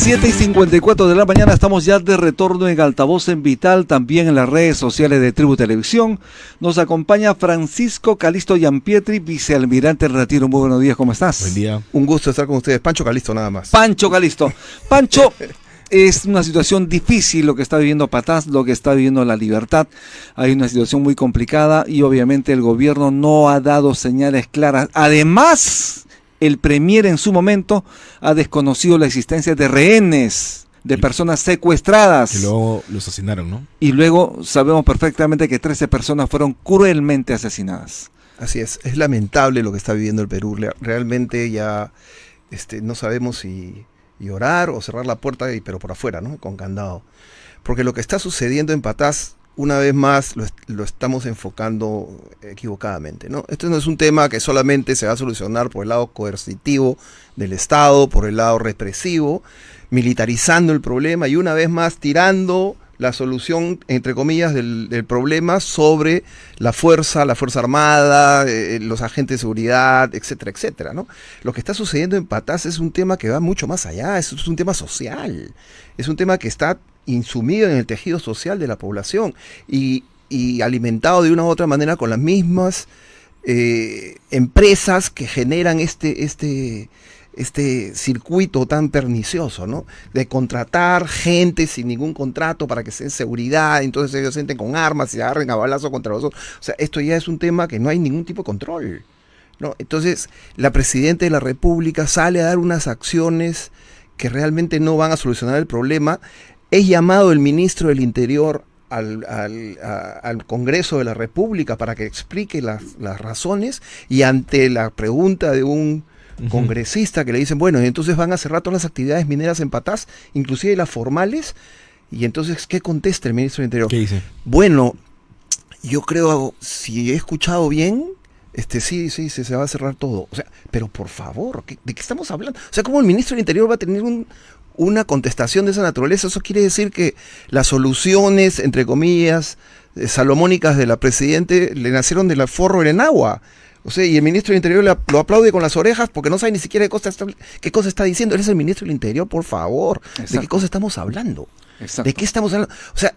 7:54 de la mañana, estamos ya de retorno en Altavoz en Vital, también en las redes sociales de Tribu Televisión. Nos acompaña Francisco Calisto Giampietri, vicealmirante del Retiro. Muy buenos días, ¿cómo estás? Buen día. Un gusto estar con ustedes. Pancho Calisto, nada más. Pancho Calisto. Pancho, es una situación difícil lo que está viviendo Patás, lo que está viviendo La Libertad. Hay una situación muy complicada y obviamente el gobierno no ha dado señales claras. Además, el premier en su momento ha desconocido la existencia de rehenes, de personas secuestradas. Que luego los asesinaron, ¿no? Y luego sabemos perfectamente que 13 personas fueron cruelmente asesinadas. Así es lamentable lo que está viviendo el Perú. Realmente ya no sabemos si orar o cerrar la puerta, pero por afuera, ¿no? Con candado. Porque lo que está sucediendo en Patás, una vez más, lo estamos enfocando equivocadamente, ¿no? Esto no es un tema que solamente se va a solucionar por el lado coercitivo del Estado, por el lado represivo, militarizando el problema y una vez más tirando la solución, entre comillas, del problema sobre la fuerza armada, los agentes de seguridad, etcétera, etcétera, ¿no? Lo que está sucediendo en Patás es un tema que va mucho más allá, es un tema social, es un tema que está insumido en el tejido social de la población y alimentado de una u otra manera con las mismas empresas que generan este circuito tan pernicioso, ¿no? De contratar gente sin ningún contrato para que sea en seguridad, entonces ellos se entren con armas y se agarren a balazo contra los otros. O sea, esto ya es un tema que no hay ningún tipo de control, ¿no? Entonces, la Presidenta de la República sale a dar unas acciones que realmente no van a solucionar el problema. Es llamado el ministro del Interior al Congreso de la República para que explique las razones, y ante la pregunta de un congresista que le dicen, bueno, y entonces van a cerrar todas las actividades mineras en Patás, inclusive las formales, y entonces, ¿qué contesta el ministro del Interior? ¿Qué dice? Bueno, yo creo, si he escuchado bien, sí, se va a cerrar todo. O sea, pero por favor, ¿de qué estamos hablando? O sea, ¿cómo el ministro del Interior va a tener una contestación de esa naturaleza? Eso quiere decir que las soluciones, entre comillas, salomónicas de la Presidente le nacieron del forro en agua. O sea, y el ministro del Interior lo aplaude con las orejas porque no sabe ni siquiera qué cosa está diciendo. Él es el ministro del Interior, por favor. Exacto. ¿De qué cosa estamos hablando? Exacto. ¿De qué estamos hablando? O sea,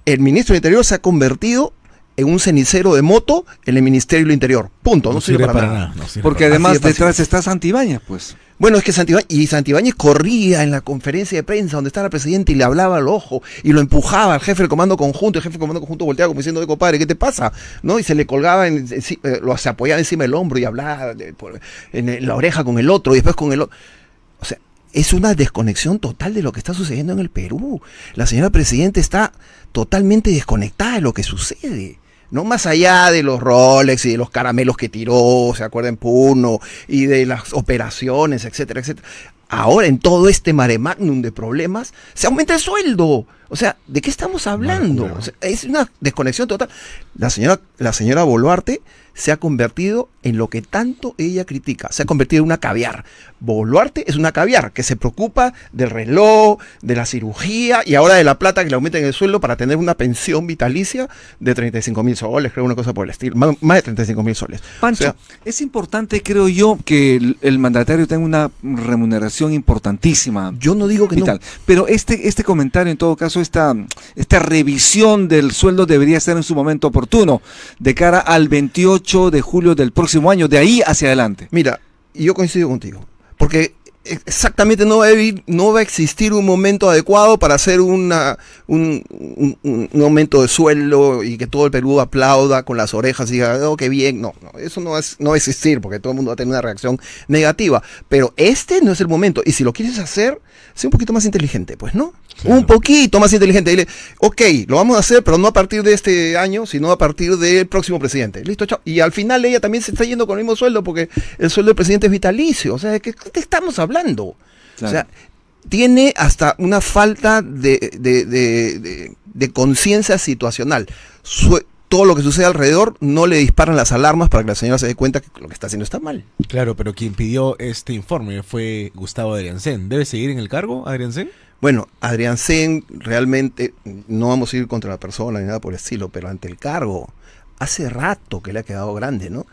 el ministro del Interior se ha convertido en un cenicero de moto en el Ministerio del Interior. Punto. No sirve para nada. Porque además detrás está Santibáñez, pues. Bueno, es que Santibáñez corría en la conferencia de prensa donde estaba la Presidenta y le hablaba al ojo y lo empujaba al jefe del Comando Conjunto. El jefe del Comando Conjunto volteaba como diciendo, compadre, ¿qué te pasa? ¿No? Y se le colgaba, se apoyaba encima del hombro y hablaba en la oreja con el otro y después con el otro. O sea, es una desconexión total de lo que está sucediendo en el Perú. La señora Presidenta está totalmente desconectada de lo que sucede. No más allá de los Rolex y de los caramelos que tiró, se acuerda, en Puno, y de las operaciones, etcétera, etcétera. Ahora, en todo este mare magnum de problemas, se aumenta el sueldo. O sea, ¿de qué estamos hablando? O sea, es una desconexión total. La señora Boluarte se ha convertido en lo que tanto ella critica. Se ha convertido en una caviar. Boluarte es una caviar que se preocupa del reloj, de la cirugía y ahora de la plata que le aumenten el sueldo para tener una pensión vitalicia de 35,000 soles, creo, una cosa por el estilo. Más de 35,000 soles. Pancho, o sea, es importante, creo yo, que el mandatario tenga una remuneración importantísima. Yo no digo que vital. No. Pero este comentario, en todo caso, esta revisión del sueldo debería ser en su momento oportuno, de cara al 28 de julio del próximo año, de ahí hacia adelante. Mira, yo coincido contigo, porque exactamente no va a existir un momento adecuado para hacer un aumento de sueldo y que todo el Perú aplauda con las orejas y diga, oh, qué bien. No, eso no va a existir porque todo el mundo va a tener una reacción negativa. Pero este no es el momento. Y si lo quieres hacer, sé un poquito más inteligente, pues, ¿no? Claro. Un poquito más inteligente. Dile, ok, lo vamos a hacer, pero no a partir de este año, sino a partir del próximo presidente. Listo, chao. Y al final ella también se está yendo con el mismo sueldo porque el sueldo del presidente es vitalicio. O sea, ¿de qué estamos hablando? Claro. O sea, tiene hasta una falta de conciencia situacional. Todo lo que sucede alrededor no le disparan las alarmas para que la señora se dé cuenta que lo que está haciendo está mal. Claro, pero quien pidió este informe fue Gustavo Adriancén. ¿Debe seguir en el cargo, Adriancén? Bueno, Adriancén realmente, no vamos a ir contra la persona ni nada por el estilo, pero ante el cargo, hace rato que le ha quedado grande, ¿no?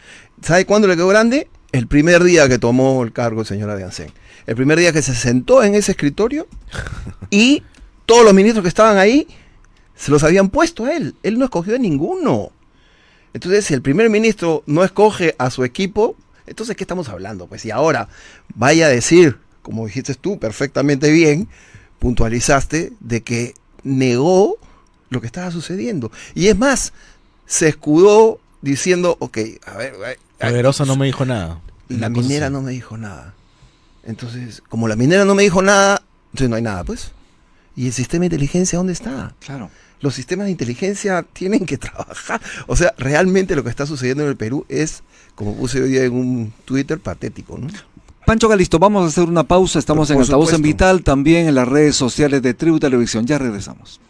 ¿Sabe cuándo le quedó grande? el primer día que tomó el cargo el señor Adriancén. El primer día que se sentó en ese escritorio y todos los ministros que estaban ahí se los habían puesto a él. Él no escogió a ninguno. Entonces, si el primer ministro no escoge a su equipo, entonces, ¿qué estamos hablando? Pues, y ahora vaya a decir, como dijiste tú perfectamente bien, puntualizaste, de que negó lo que estaba sucediendo. Y es más, se escudó diciendo, ok, a ver... Poderosa no me dijo nada. La minera no me dijo nada. Entonces, como la minera no me dijo nada, entonces no hay nada, pues. ¿Y el sistema de inteligencia dónde está? Claro. Los sistemas de inteligencia tienen que trabajar. O sea, realmente lo que está sucediendo en el Perú es, como puse hoy día en un Twitter, patético, ¿no? Pancho Calisto, vamos a hacer una pausa. Estamos en Por Altavoz en supuesto. Vital, también en las redes sociales de Tribu Televisión. Ya regresamos.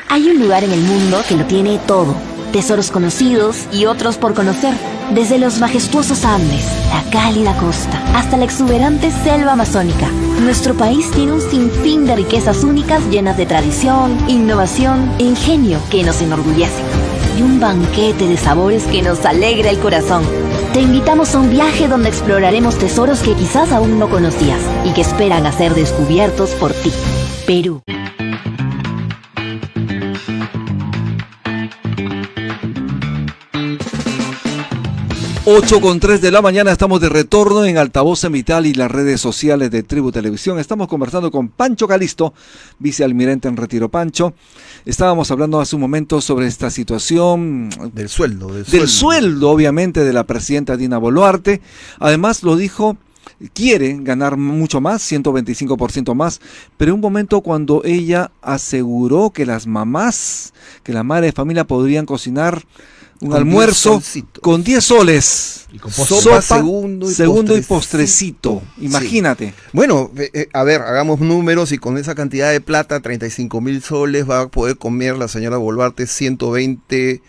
Hay un lugar en el mundo que lo tiene todo. Tesoros conocidos y otros por conocer. Desde los majestuosos Andes, la cálida costa, hasta la exuberante selva amazónica. Nuestro país tiene un sinfín de riquezas únicas llenas de tradición, innovación e ingenio que nos enorgullece. Y un banquete de sabores que nos alegra el corazón. Te invitamos a un viaje donde exploraremos tesoros que quizás aún no conocías y que esperan a ser descubiertos por ti. Perú. 8:03 de la mañana, estamos de retorno en Altavoz en Vital y las redes sociales de Tribu Televisión. Estamos conversando con Pancho Calisto, vicealmirante en retiro. Pancho, estábamos hablando hace un momento sobre esta situación Del sueldo. del sueldo, obviamente, de la presidenta Dina Boluarte. Además, lo dijo, quiere ganar mucho más, 125% más, pero en un momento cuando ella aseguró que las mamás, que las madres de familia podrían cocinar un Con almuerzo 10 solcitos. con 10 soles, Y con postre. Sopa, segundo y postrecito. Imagínate. Bueno, a ver, hagamos números y con esa cantidad de plata, 35.000 soles, va a poder comer la señora Boluarte 120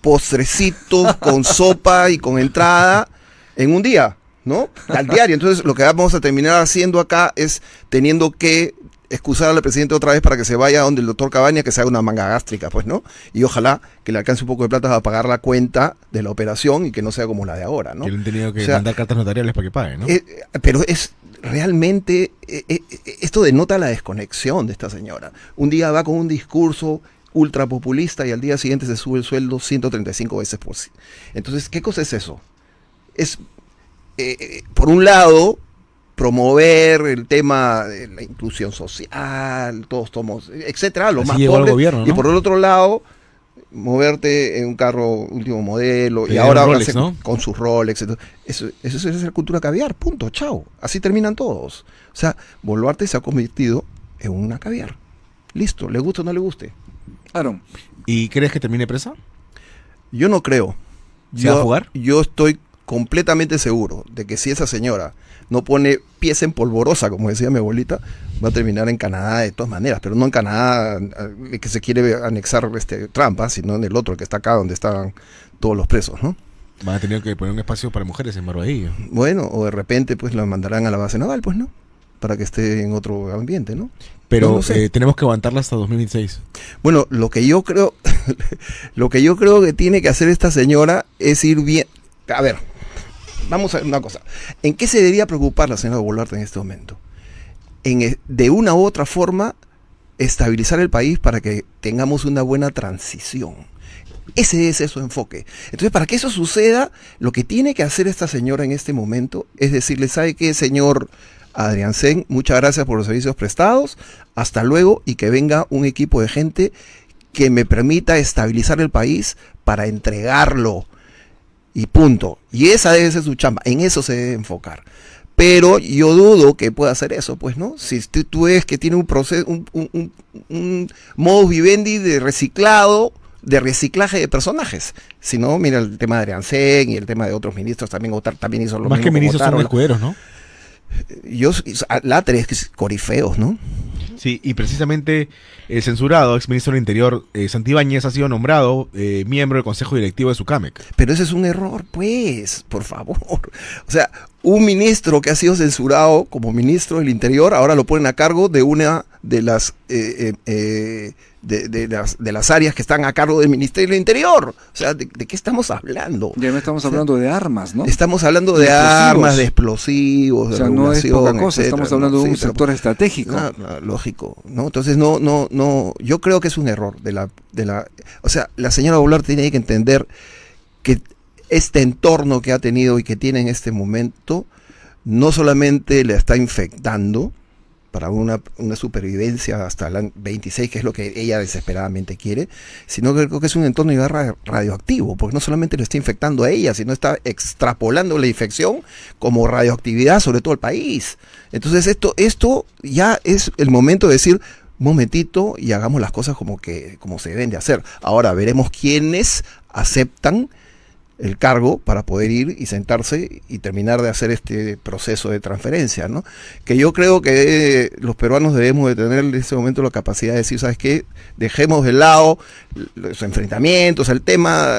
postrecitos con sopa y con entrada en un día, ¿no? Al diario. Entonces, lo que vamos a terminar haciendo acá es teniendo que excusar al presidente otra vez para que se vaya donde el doctor Cabaña, que se haga una manga gástrica, pues, ¿no? Y ojalá que le alcance un poco de plata para pagar la cuenta de la operación y que no sea como la de ahora, ¿no? Que le han tenido que O sea, mandar cartas notariales para que paguen, ¿no? Pero es realmente esto denota la desconexión de esta señora. Un día va con un discurso ultrapopulista y al día siguiente se sube el sueldo 135 veces por sí. Entonces, ¿qué cosa es eso? Es, por un lado, promover el tema de la inclusión social, todos somos, etcétera, los Así más llegó el pobres, gobierno, ¿no? y por el otro lado, moverte en un carro último modelo, y Te ahora dieron Rolex, ¿no? con sus Rolex, eso es la cultura caviar, punto, chao, así terminan todos. O sea, Boluarte se ha convertido en una caviar, listo, le guste o no le guste. Aaron, ¿Y crees que termine presa? Yo no creo. ¿Se va a jugar? Yo estoy completamente seguro de que si esa señora no pone pies en polvorosa, como decía mi abuelita, va a terminar en Canadá de todas maneras, pero no en Canadá que se quiere anexar Trump, sino en el otro que está acá donde están todos los presos, ¿no? Van a tener que poner un espacio para mujeres en Barbadillo. Bueno, o de repente pues la mandarán a la base naval, pues, ¿no? Para que esté en otro ambiente, ¿no? Pero No sé. tenemos que aguantarla hasta 2026. Bueno, lo que yo creo que tiene que hacer esta señora es ir bien. A ver, vamos a ver una cosa. ¿En qué se debería preocupar la señora Boluarte en este momento? De una u otra forma, estabilizar el país para que tengamos una buena transición. Ese es su enfoque. Entonces, para que eso suceda, lo que tiene que hacer esta señora en este momento es decirle, ¿sabe qué, señor Adriancén? Muchas gracias por los servicios prestados. Hasta luego, y que venga un equipo de gente que me permita estabilizar el país para entregarlo. Y punto. Y esa debe ser su chamba. En eso se debe enfocar. Pero yo dudo que pueda hacer eso, pues, ¿no? Si tú ves que tiene un proceso, un modus vivendi de reciclaje de personajes. Si no, mira el tema de Adriancén y el tema de otros ministros también hizo lo mismo. Más que ministros son Otárola. escuderos, ¿no? Láteres, corifeos, ¿no? Sí, y precisamente el censurado exministro del Interior, Santibáñez, ha sido nombrado miembro del Consejo Directivo de Sucamec. Pero ese es un error, pues, por favor. O sea, un ministro que ha sido censurado como ministro del Interior, ahora lo ponen a cargo de una de las de las áreas que están a cargo del Ministerio del Interior. O sea, ¿de qué estamos hablando? ya no estamos hablando de armas, ¿no? Estamos hablando de Explosivos. armas, de explosivos, O de sea, no es regulación, poca cosa, etcétera, estamos hablando ¿no? de un Sí, pero- sector estratégico. Lógico, ¿no? Entonces no, yo creo que es un error o sea, la señora Boluarte tiene que entender que este entorno que ha tenido y que tiene en este momento no solamente le está infectando para una supervivencia hasta el 26, que es lo que ella desesperadamente quiere, sino que creo que es un entorno ya radioactivo, porque no solamente le está infectando a ella, sino está extrapolando la infección como radioactividad sobre todo el país. Entonces esto ya es el momento de decir, un momentito y hagamos las cosas como se deben de hacer. Ahora veremos quiénes aceptan el cargo para poder ir y sentarse y terminar de hacer este proceso de transferencia, ¿no? Que yo creo que los peruanos debemos de tener en ese momento la capacidad de decir, ¿sabes qué? Dejemos de lado los enfrentamientos, el tema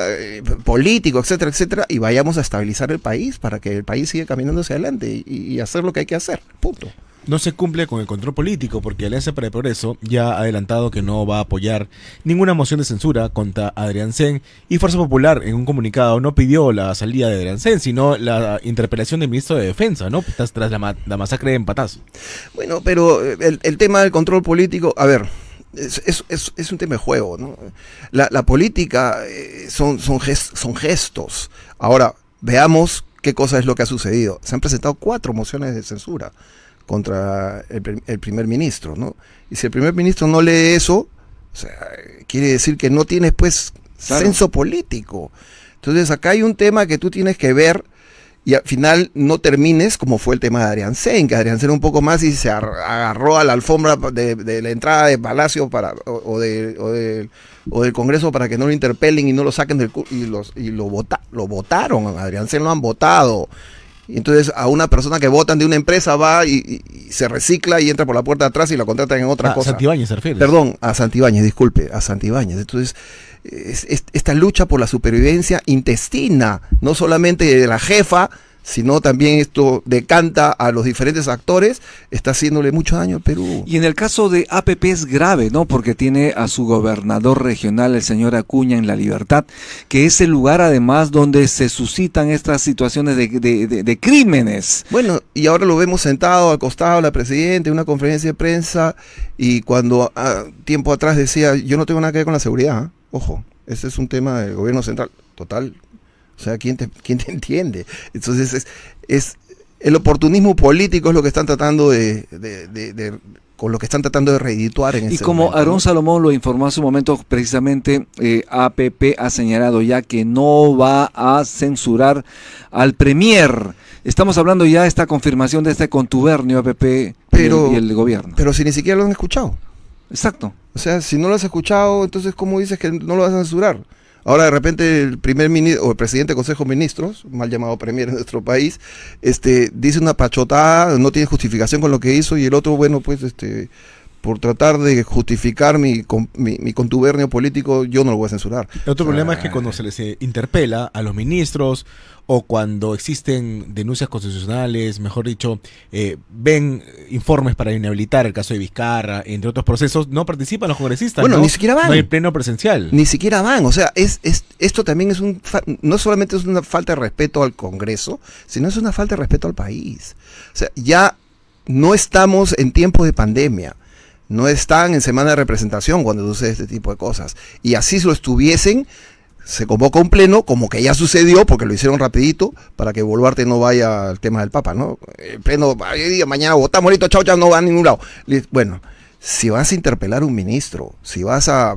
político, etcétera, etcétera, y vayamos a estabilizar el país para que el país siga caminando hacia adelante y hacer lo que hay que hacer, punto. No se cumple con el control político porque Alianza para el Progreso ya ha adelantado que no va a apoyar ninguna moción de censura contra Adriancén, y Fuerza Popular en un comunicado no pidió la salida de Adriancén, sino la interpelación del ministro de Defensa, ¿no? Tras la masacre en Patás. Bueno, pero el tema del control político, a ver, es un tema de juego, ¿no? La política son gestos. Ahora, veamos qué cosa es lo que ha sucedido. Se han presentado 4 mociones de censura contra el primer ministro, ¿no? Y si el primer ministro no lee eso, o sea, quiere decir que no tienes, pues, Claro. censo político. Entonces, acá hay un tema que tú tienes que ver y al final no termines como fue el tema de Adriancén, que Adriancén un poco más y se agarró a la alfombra de la entrada de Palacio o del Congreso para que no lo interpelen y no lo saquen y lo votaron. A Adriancén lo han votado. Y entonces a una persona que votan de una empresa va y se recicla y entra por la puerta de atrás y la contratan en otra cosa. Santibáñez se refiere. Perdón, a Santibáñez, disculpe, a Santibáñez. Entonces, esta lucha por la supervivencia intestina, no solamente de la jefa sino también esto decanta a los diferentes actores, está haciéndole mucho daño al Perú. Y en el caso de APP es grave, ¿no? Porque tiene a su gobernador regional, el señor Acuña, en La Libertad, que es el lugar además donde se suscitan estas situaciones de crímenes. Bueno, y ahora lo vemos sentado al costado de la presidenta en una conferencia de prensa, y cuando tiempo atrás decía, yo no tengo nada que ver con la seguridad, ¿eh? Ojo, ese es un tema del gobierno central, total. O sea, ¿quién te entiende? Entonces, es el oportunismo político es lo que están tratando con lo que están tratando de reedituar en Y ese como momento, Aarón ¿no? Salomón lo informó hace un momento, precisamente APP ha señalado ya que no va a censurar al Premier. Estamos hablando ya de esta confirmación de este contubernio APP y el gobierno. Pero si ni siquiera lo han escuchado. Exacto. O sea, si no lo has escuchado, entonces ¿cómo dices que no lo vas a censurar? Ahora de repente el primer ministro o el presidente del Consejo de Ministros, mal llamado premier en nuestro país, dice una pachotada, no tiene justificación con lo que hizo, y el otro, bueno, pues por tratar de justificar mi contubernio político, yo no lo voy a censurar. El otro problema es que cuando se les interpela a los ministros o cuando existen denuncias constitucionales, mejor dicho, ven informes para inhabilitar el caso de Vizcarra, entre otros procesos, no participan los congresistas. Bueno, ¿no? ni siquiera van. No hay pleno presencial. Ni siquiera van, o sea, esto también no solamente es una falta de respeto al Congreso, sino es una falta de respeto al país. O sea, ya no estamos en tiempos de pandemia. No están en semana de representación cuando sucede este tipo de cosas. Y así si lo estuviesen, se convoca un pleno, como que ya sucedió, porque lo hicieron rapidito, para que Boluarte no vaya al tema del Papa, ¿no? El pleno, mañana votamos, listo, chao, no va a ningún lado. Bueno, si vas a interpelar a un ministro, si vas a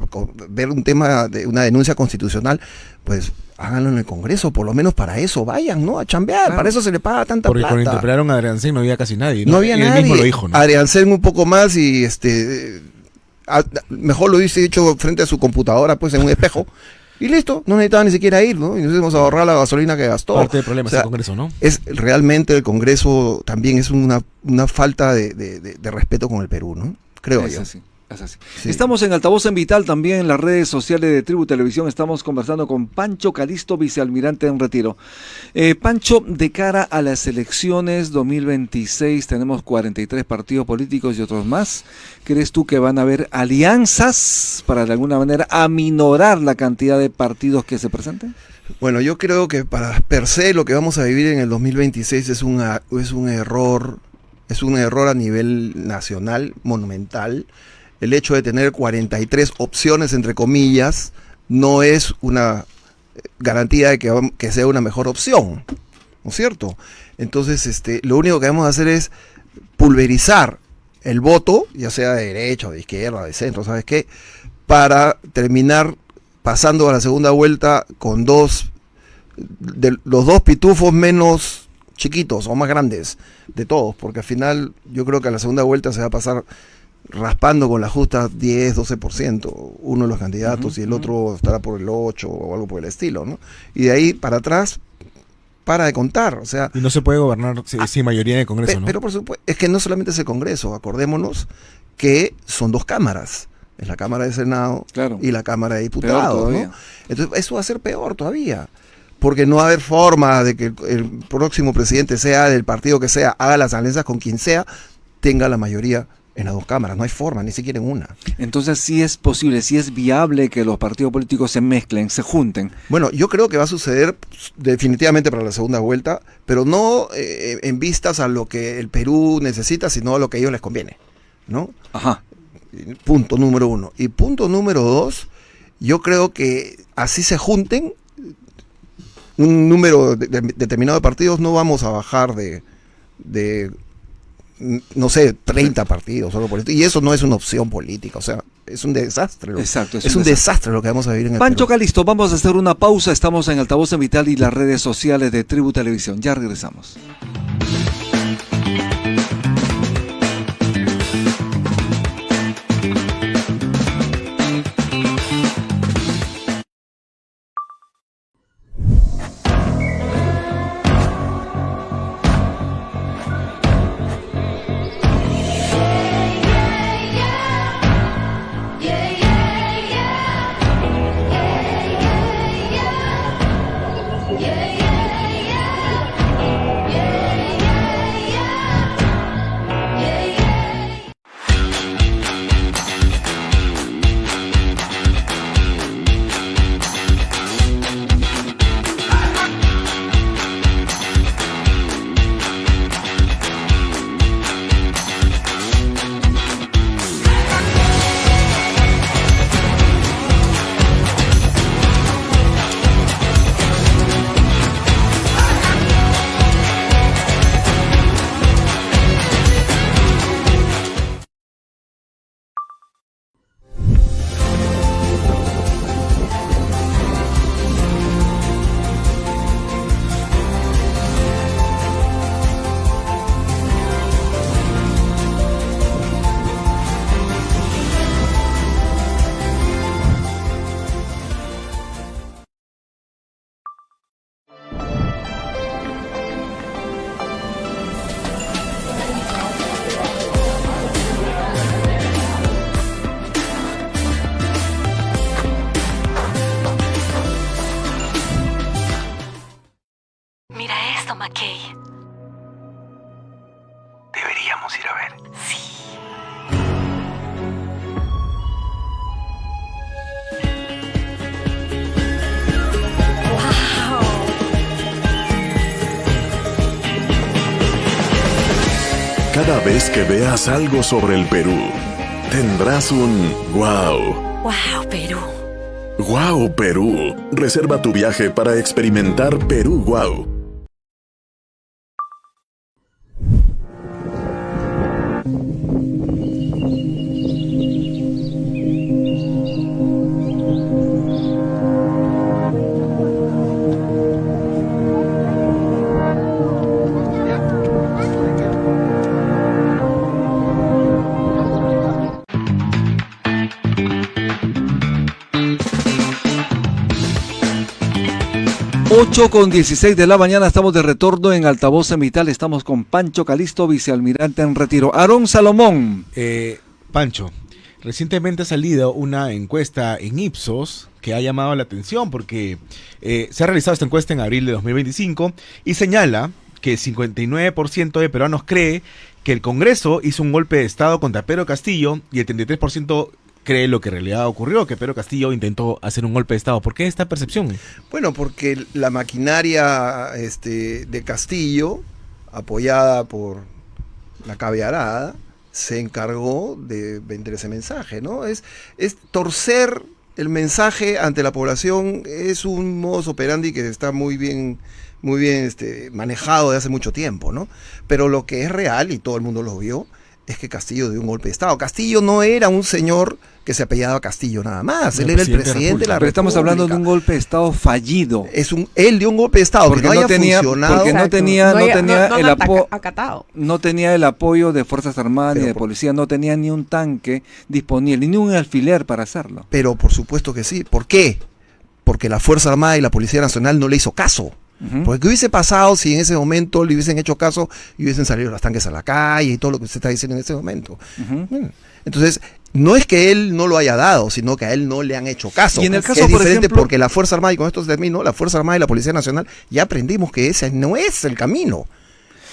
ver un tema de una denuncia constitucional, pues háganlo en el Congreso, por lo menos para eso vayan, ¿no? A chambear, Claro. para eso se le paga tanta Porque plata. cuando interpelaron a Adrián Sen no había casi nadie, ¿no? No había Y nadie. él mismo lo dijo, ¿no? Adrián un poco más y mejor lo hubiese hecho frente a su computadora, pues en un espejo. Y listo, no necesitaba ni siquiera ir, ¿no? Y nos íbamos a ahorrar la gasolina que gastó. Parte del problema O sea, es el Congreso, ¿no? Es realmente el Congreso también es una falta de respeto con el Perú, ¿no? Creo Es yo. así. Es así. Sí. Estamos en Altavoz en Vital, también en las redes sociales de Tribu Televisión. Estamos conversando con Pancho Calisto, vicealmirante en retiro. Pancho, de cara a las elecciones 2026, tenemos 43 partidos políticos y otros más. ¿Crees tú que van a haber alianzas para de alguna manera aminorar la cantidad de partidos que se presenten? Bueno, yo creo que para per se lo que vamos a vivir en el 2026 es un error a nivel nacional, monumental. El hecho de tener 43 opciones, entre comillas, no es una garantía de que sea una mejor opción, ¿no es cierto? Entonces, lo único que vamos a hacer es pulverizar el voto, ya sea de derecha, de izquierda, de centro, ¿sabes qué? Para terminar pasando a la segunda vuelta con los dos pitufos menos chiquitos o más grandes de todos, porque al final yo creo que a la segunda vuelta se va a pasar raspando con la justa 10, 12%, uno de los candidatos, y el otro estará por el 8 o algo por el estilo, ¿no? Y de ahí para atrás, para de contar, o sea... Y no se puede gobernar sin mayoría en el Congreso, ¿no? Pero por supuesto, es que no solamente es el Congreso, acordémonos que son dos cámaras, es la Cámara de Senado, Claro. y la Cámara de Diputados, todavía. ¿no? Entonces eso va a ser peor todavía, porque no va a haber forma de que el próximo presidente, sea del partido que sea, haga las alianzas con quien sea, tenga la mayoría en las dos cámaras. No hay forma, ni siquiera en una. Entonces sí es posible, sí es viable que los partidos políticos se mezclen, se junten. Bueno, yo creo que va a suceder definitivamente para la segunda vuelta, pero no en vistas a lo que el Perú necesita, sino a lo que a ellos les conviene, ¿no? Ajá. Punto número 1. Y punto número 2, yo creo que así se junten un número determinado de partidos, no vamos a bajar de no sé, 30 partidos, solo por esto. Y eso no es una opción política, o sea, es un desastre. Exacto. Es un desastre lo que vamos a vivir en el Pancho Perú. Calisto, vamos a hacer una pausa. Estamos en Altavoz en Vital y las redes sociales de Tribu Televisión. Ya regresamos. Podríamos ir a ver. Cada vez que veas algo sobre el Perú, tendrás un wow. ¡Wow, Perú! Wow, Perú. Reserva tu viaje para experimentar Perú Wow. Ocho con 16 de la mañana, estamos de retorno en Altavoz en Vital, estamos con Pancho Calisto, vicealmirante en retiro. Aarón Salomón. Pancho, recientemente ha salido una encuesta en Ipsos que ha llamado la atención porque se ha realizado esta encuesta en abril de 2025 y señala que el 59% de peruanos cree que el Congreso hizo un golpe de Estado contra Pedro Castillo y el 33% cree lo que en realidad ocurrió, que Pedro Castillo intentó hacer un golpe de Estado. ¿Por qué esta percepción? Bueno, porque la maquinaria de Castillo, apoyada por la caviarada, se encargó de vender ese mensaje, ¿no? Es torcer el mensaje ante la población, es un modus operandi que está muy bien manejado de hace mucho tiempo, ¿no? Pero lo que es real, y todo el mundo lo vio, es que Castillo dio un golpe de Estado. Castillo no era un señor que se apellidaba Castillo nada más, él era el presidente de la República. Pero estamos hablando de un golpe de Estado fallido. Él dio un golpe de Estado porque no tenía el apoyo de Fuerzas Armadas ni de policía, no tenía ni un tanque disponible, ni un alfiler para hacerlo. Pero por supuesto que sí. ¿Por qué? Porque la Fuerza Armada y la Policía Nacional no le hizo caso. Porque ¿qué hubiese pasado si en ese momento le hubiesen hecho caso y hubiesen salido los tanques a la calle y todo lo que usted está diciendo en ese momento? Entonces, no es que él no lo haya dado, sino que a él no le han hecho caso. Y en el caso, es por diferente ejemplo, porque la Fuerza Armada, y con esto termino, la Fuerza Armada y la Policía Nacional, ya aprendimos que ese no es el camino.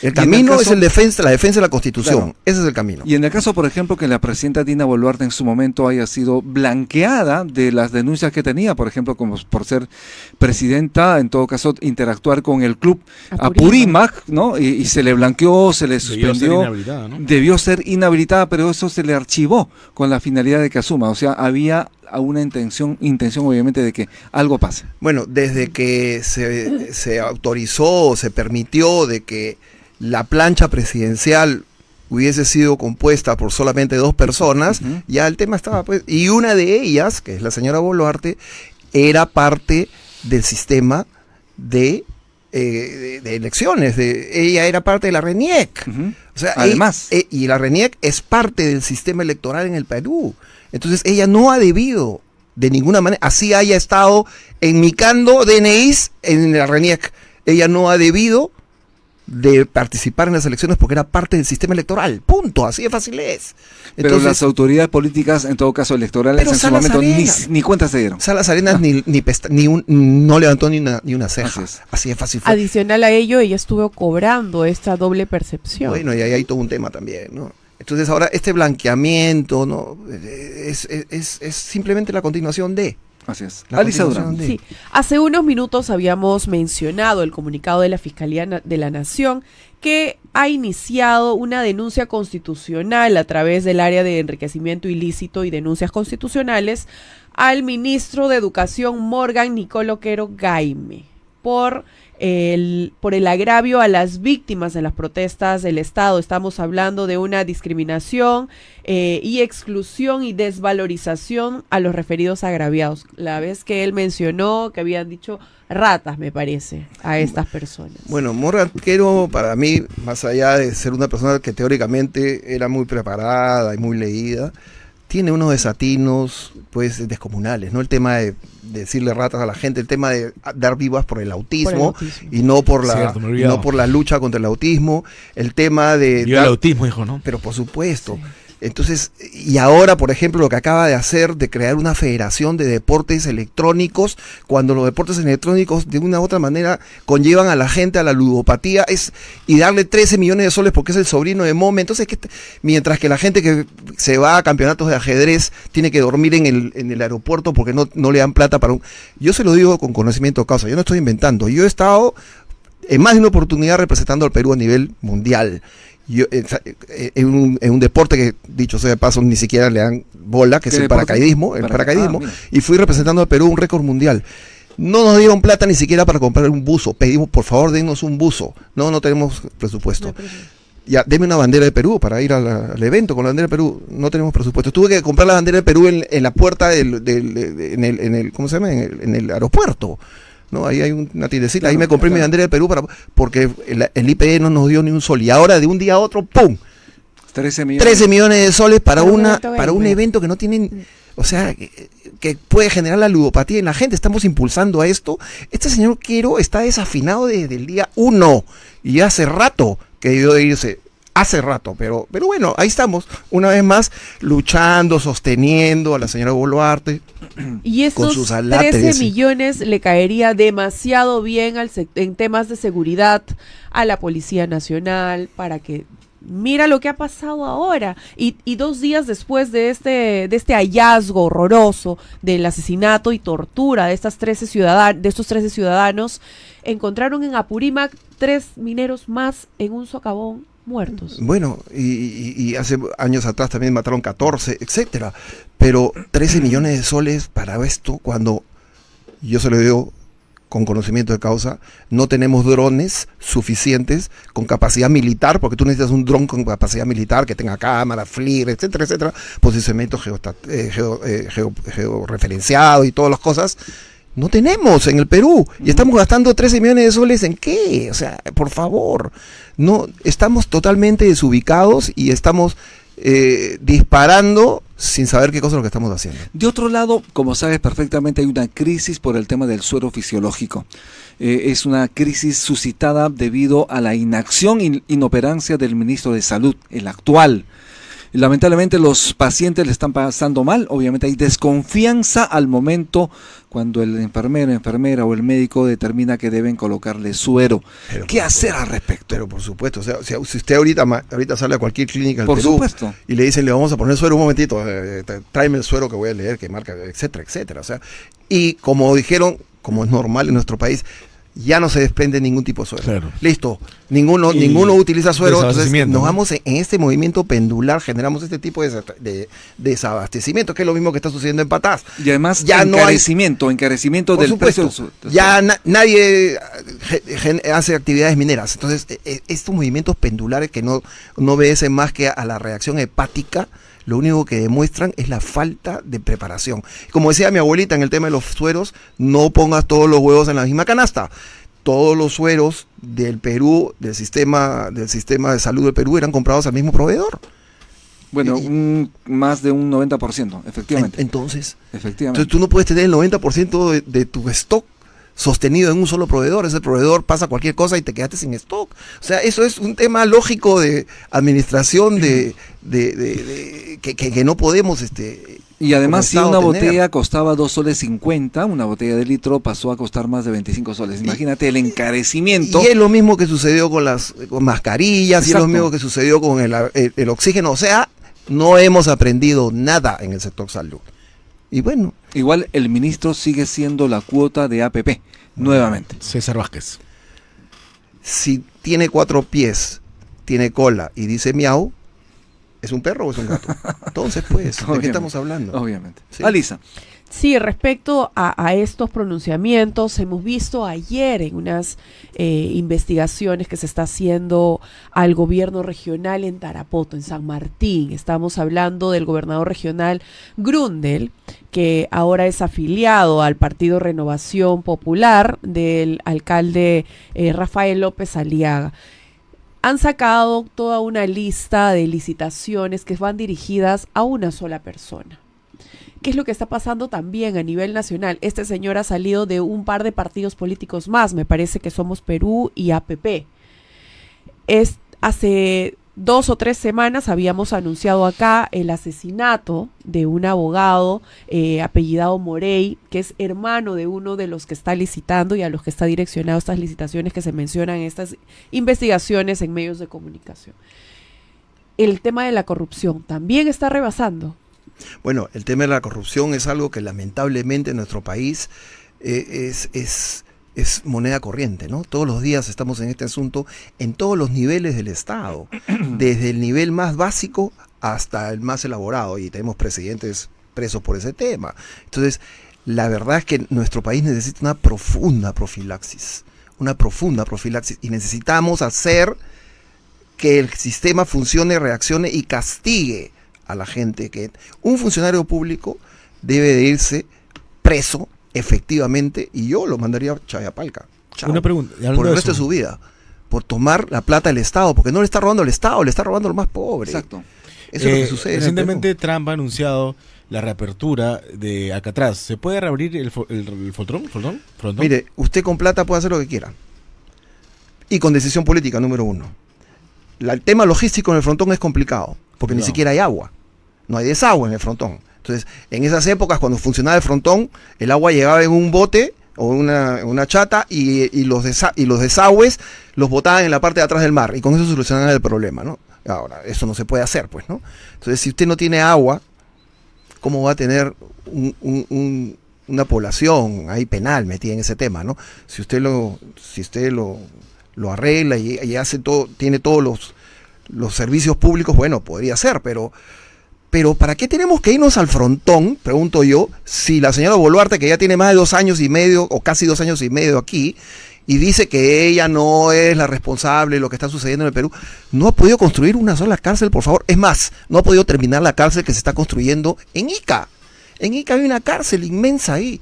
El camino es la defensa de la Constitución. Claro. Ese es el camino. Y en el caso, por ejemplo, que la presidenta Dina Boluarte en su momento haya sido blanqueada de las denuncias que tenía, por ejemplo, como por ser presidenta, en todo caso, interactuar con el club Apurímac, ¿no? Y se le blanqueó, se le suspendió. Debió ser inhabilitada, pero eso se le archivó con la finalidad de que asuma. O sea, había una intención obviamente de que algo pase. Bueno, desde que se autorizó, se permitió de que la plancha presidencial hubiese sido compuesta por solamente 2 personas, ya el tema estaba pues, y una de ellas, que es la señora Boluarte, era parte del sistema de elecciones, ella era parte de la RENIEC. O sea, además, y la RENIEC es parte del sistema electoral en el Perú. Entonces ella no ha debido de ninguna manera, así haya estado enmicando DNIs en la RENIEC, ella no ha debido de participar en las elecciones porque era parte del sistema electoral, punto, así de fácil es. Entonces, pero las autoridades políticas, en todo caso electorales, en su momento ni cuenta se dieron. Salas Arenas no levantó ni una ceja, así de fácil fue. Adicional a ello, ella estuvo cobrando esta doble percepción. Bueno, y ahí hay todo un tema también, ¿no? Entonces ahora este blanqueamiento, ¿no? es simplemente la continuación de... Así es. Alisa Durán. Sí. Hace unos minutos habíamos mencionado el comunicado de la Fiscalía de la Nación que ha iniciado una denuncia constitucional a través del área de enriquecimiento ilícito y denuncias constitucionales al ministro de Educación Morgan Nicolo Quero Gaime por el agravio a las víctimas de las protestas del Estado. Estamos hablando de una discriminación y exclusión y desvalorización a los referidos agraviados. La vez que él mencionó que habían dicho ratas, me parece, a estas personas. Bueno, Morgan Quero, para mí, más allá de ser una persona que teóricamente era muy preparada y muy leída, tiene unos desatinos pues descomunales, ¿no? El tema de decirle ratas a la gente, el tema de dar vivas por el autismo, y no por la lucha contra el autismo, el tema de el autismo, hijo, ¿no? Pero por supuesto, Entonces, y ahora, por ejemplo, lo que acaba de hacer, de crear una federación de deportes electrónicos, cuando los deportes electrónicos de una u otra manera conllevan a la gente a la ludopatía, y darle 13 millones de soles porque es el sobrino de Mome. Entonces, mientras que la gente que se va a campeonatos de ajedrez tiene que dormir en el aeropuerto porque no le dan plata para un... Yo se lo digo con conocimiento de causa, yo no estoy inventando. Yo he estado en más de una oportunidad representando al Perú a nivel mundial. Yo, en un deporte que, dicho sea de paso, ni siquiera le dan bola, que es el paracaidismo, y fui representando al Perú un récord mundial. No nos dieron plata ni siquiera para comprar un buzo. Pedimos, por favor, denos un buzo. No tenemos presupuesto. Ya, deme una bandera de Perú para ir al evento con la bandera de Perú. No tenemos presupuesto. Tuve que comprar la bandera de Perú en la puerta ¿cómo se llama? En el aeropuerto. ¿No? Ahí hay una tiendecita, ahí me compré mi bandera de Perú porque el IPE no nos dio ni un sol. Y ahora de un día a otro, ¡pum! 13 millones de soles para un evento que no tienen, o sea, que puede generar la ludopatía en la gente. Estamos impulsando a esto. Este señor Quero está desafinado desde el día 1 y hace rato que debió de irse. Hace rato, pero bueno, ahí estamos, una vez más, luchando, sosteniendo a la señora Boluarte. Y estos 13 millones le caería demasiado bien en temas de seguridad a la Policía Nacional, para que... Mira lo que ha pasado ahora. Y 2 días después de este hallazgo horroroso del asesinato y tortura de estos 13 ciudadanos, encontraron en Apurímac 3 mineros más en un socavón muertos. Bueno, y hace años atrás también mataron 14, etcétera. Pero 13 millones de soles para esto, cuando yo se lo digo con conocimiento de causa, no tenemos drones suficientes con capacidad militar, porque tú necesitas un dron con capacidad militar que tenga cámara, FLIR, etcétera, etcétera, posicionamiento georreferenciado y todas las cosas. No tenemos en el Perú y estamos gastando 13 millones de soles ¿en qué? O sea, por favor, no, estamos totalmente desubicados y estamos disparando sin saber qué cosa es lo que estamos haciendo. De otro lado, como sabes perfectamente, hay una crisis por el tema del suero fisiológico. Es una crisis suscitada debido a la inacción e inoperancia del ministro de Salud, el actual. Lamentablemente los pacientes le están pasando mal, obviamente hay desconfianza al momento cuando el enfermero, enfermera o el médico determina que deben colocarle suero. Pero ¿qué hacer al respecto? Pero por supuesto, o sea, si usted ahorita sale a cualquier clínica del por Perú supuesto, y le dicen, le vamos a poner suero, un momentito, tráeme el suero que voy a leer, que marca, etcétera, etcétera. O sea, y como dijeron, como es normal en nuestro país, ya no se desprende ningún tipo de suero. Claro. Listo, ninguno utiliza suero, entonces nos vamos en este movimiento pendular, generamos este tipo de desabastecimiento, que es lo mismo que está sucediendo en Patás. Y además ya encarecimiento del precio del suero. Ya nadie hace actividades mineras, entonces estos movimientos pendulares que no obedecen más que a la reacción hepática, lo único que demuestran es la falta de preparación. Como decía mi abuelita en el tema de los sueros, no pongas todos los huevos en la misma canasta. Todos los sueros del Perú, del sistema de salud del Perú, eran comprados al mismo proveedor. Bueno, más de un 90%, efectivamente. Entonces tú no puedes tener el 90% de tu stock sostenido en un solo proveedor. Ese proveedor pasa cualquier cosa y te quedaste sin stock. O sea, eso es un tema lógico de administración que no podemos y además si una botella costaba 2,50 soles, una botella de litro pasó a costar más de 25 soles. Imagínate el encarecimiento. Y es lo mismo que sucedió con las mascarillas. Exacto. Y es lo mismo que sucedió con el oxígeno. O sea, no hemos aprendido nada en el sector salud. Y bueno, igual el ministro sigue siendo la cuota de APP, nuevamente. César Vázquez. Si tiene 4 pies, tiene cola y dice miau, ¿es un perro o es un gato? Entonces, pues, ¿de qué estamos hablando? Obviamente. ¿Sí? Alisa. Sí, respecto a estos pronunciamientos, hemos visto ayer en unas investigaciones que se está haciendo al gobierno regional en Tarapoto, en San Martín. Estamos hablando del gobernador regional Gründel, que ahora es afiliado al Partido Renovación Popular del alcalde Rafael López Aliaga. Han sacado toda una lista de licitaciones que van dirigidas a una sola persona. ¿Qué es lo que está pasando también a nivel nacional? Este señor ha salido de un par de partidos políticos más, me parece que Somos Perú y APP. Hace 2 o 3 semanas habíamos anunciado acá el asesinato de un abogado apellidado Morey, que es hermano de uno de los que está licitando y a los que está direccionado estas licitaciones que se mencionan en estas investigaciones en medios de comunicación. El tema de la corrupción también está rebasando. Bueno, el tema de la corrupción es algo que lamentablemente en nuestro país es moneda corriente, ¿no? Todos los días estamos en este asunto en todos los niveles del Estado, desde el nivel más básico hasta el más elaborado, y tenemos presidentes presos por ese tema. Entonces, la verdad es que nuestro país necesita una profunda profilaxis, y necesitamos hacer que el sistema funcione, reaccione y castigue a la gente. Que un funcionario público debe de irse preso efectivamente, y yo lo mandaría a Chayapalca. Chao. Una pregunta, Por el resto de su vida, por tomar la plata del Estado, porque no le está robando al Estado, le está robando a los más pobres. Exacto. Eso es lo que sucede. Recientemente Trump ha anunciado la reapertura de Alcatraz. ¿Se puede reabrir el frontón? Mire, usted con plata puede hacer lo que quiera. Y con decisión política, número uno. El tema logístico en el frontón es complicado, porque ni siquiera hay agua. No hay desagüe en el frontón. Entonces, en esas épocas, cuando funcionaba el frontón, el agua llegaba en un bote o una chata y los desagües los botaban en la parte de atrás del mar, y con eso solucionaban el problema, ¿no? Ahora, eso no se puede hacer, pues, ¿no? Entonces, si usted no tiene agua, ¿cómo va a tener una población ahí penal metida en ese tema, ¿no? Si usted lo arregla y hace todo, tiene todos los servicios públicos, bueno, podría ser, pero ¿para qué tenemos que irnos al frontón? Pregunto yo, si la señora Boluarte, que ya tiene más de 2 años y medio, o casi 2 años y medio aquí, y dice que ella no es la responsable de lo que está sucediendo en el Perú, no ha podido construir una sola cárcel, por favor. Es más, no ha podido terminar la cárcel que se está construyendo en Ica. En Ica hay una cárcel inmensa ahí,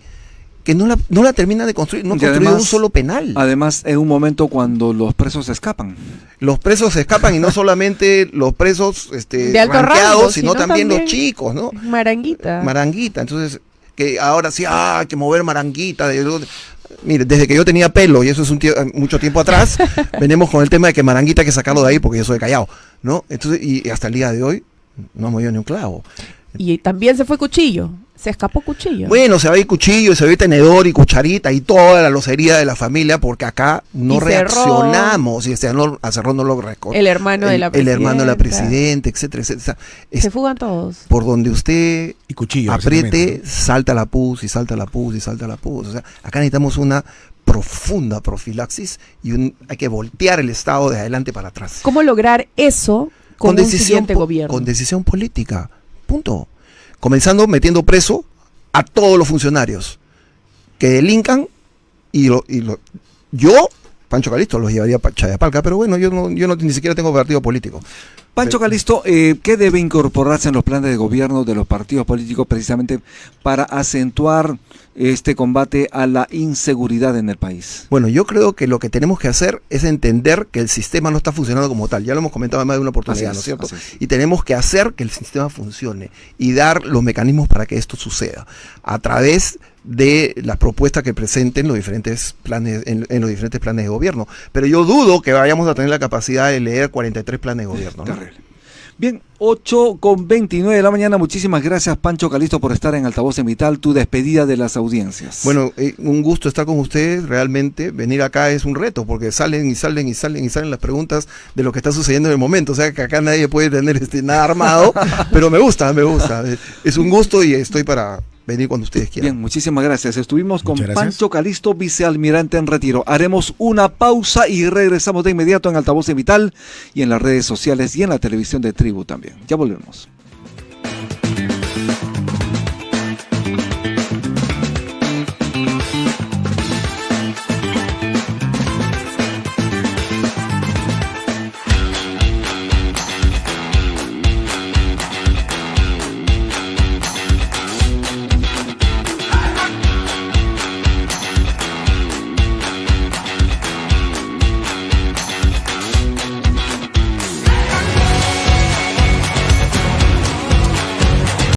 que no la termina de construir, no ha construido un solo penal. Además, en un momento cuando los presos se escapan. Los presos se escapan, y no solamente los presos de alto ranqueados, rango, sino también los chicos, ¿no? Maranguita. Entonces, que ahora sí, hay que mover Maranguita. Mire, desde que yo tenía pelo, y eso es mucho tiempo atrás, venimos con el tema de que Maranguita hay que sacarlo de ahí porque yo soy de Callao, ¿no? Entonces, y hasta el día de hoy no ha movido ni un clavo. Y también se fue Cuchillo. Se escapó Cuchillo. Bueno, se va a ir cuchillo, se va a ir tenedor y cucharita y toda la locería de la familia, porque acá no reaccionamos. Y a Cerrón no lo reconoce. El hermano de la presidenta. El hermano de la presidenta, etcétera, etcétera. Se fugan todos. Por donde usted Y cuchillo, apriete, salta la pus, y salta la pus, y salta la pus. O sea, acá necesitamos una profunda profilaxis, y hay que voltear el Estado de adelante para atrás. ¿Cómo lograr eso con un siguiente gobierno? Con decisión política. Punto. Comenzando metiendo preso a todos los funcionarios que delincan, yo, Pancho Calisto, los llevaría a Chayapalca, pero bueno, yo no ni siquiera tengo partido político. Pancho Calisto, ¿qué debe incorporarse en los planes de gobierno de los partidos políticos precisamente para acentuar este combate a la inseguridad en el país? Bueno, yo creo que lo que tenemos que hacer es entender que el sistema no está funcionando como tal. Ya lo hemos comentado en más de una oportunidad, ¿no es cierto? Y tenemos que hacer que el sistema funcione y dar los mecanismos para que esto suceda a través de las propuestas que presenten los diferentes planes en los diferentes planes de gobierno. Pero yo dudo que vayamos a tener la capacidad de leer 43 planes de gobierno, ¿no? Terrible. Bien, 8:29 de la mañana. Muchísimas gracias, Pancho Calisto, por estar en Altavoz en Vital, tu despedida de las audiencias. Bueno, un gusto estar con ustedes. Realmente venir acá es un reto, porque salen las preguntas de lo que está sucediendo en el momento. O sea, que acá nadie puede tener nada armado, pero me gusta. Es un gusto, y estoy para venir cuando ustedes quieran. Bien, muchísimas gracias. Estuvimos con Muchas gracias. Pancho Calisto, vicealmirante en retiro. Haremos una pausa y regresamos de inmediato en Altavoz en Vital y en las redes sociales y en la televisión de Tribu también. Ya volvemos.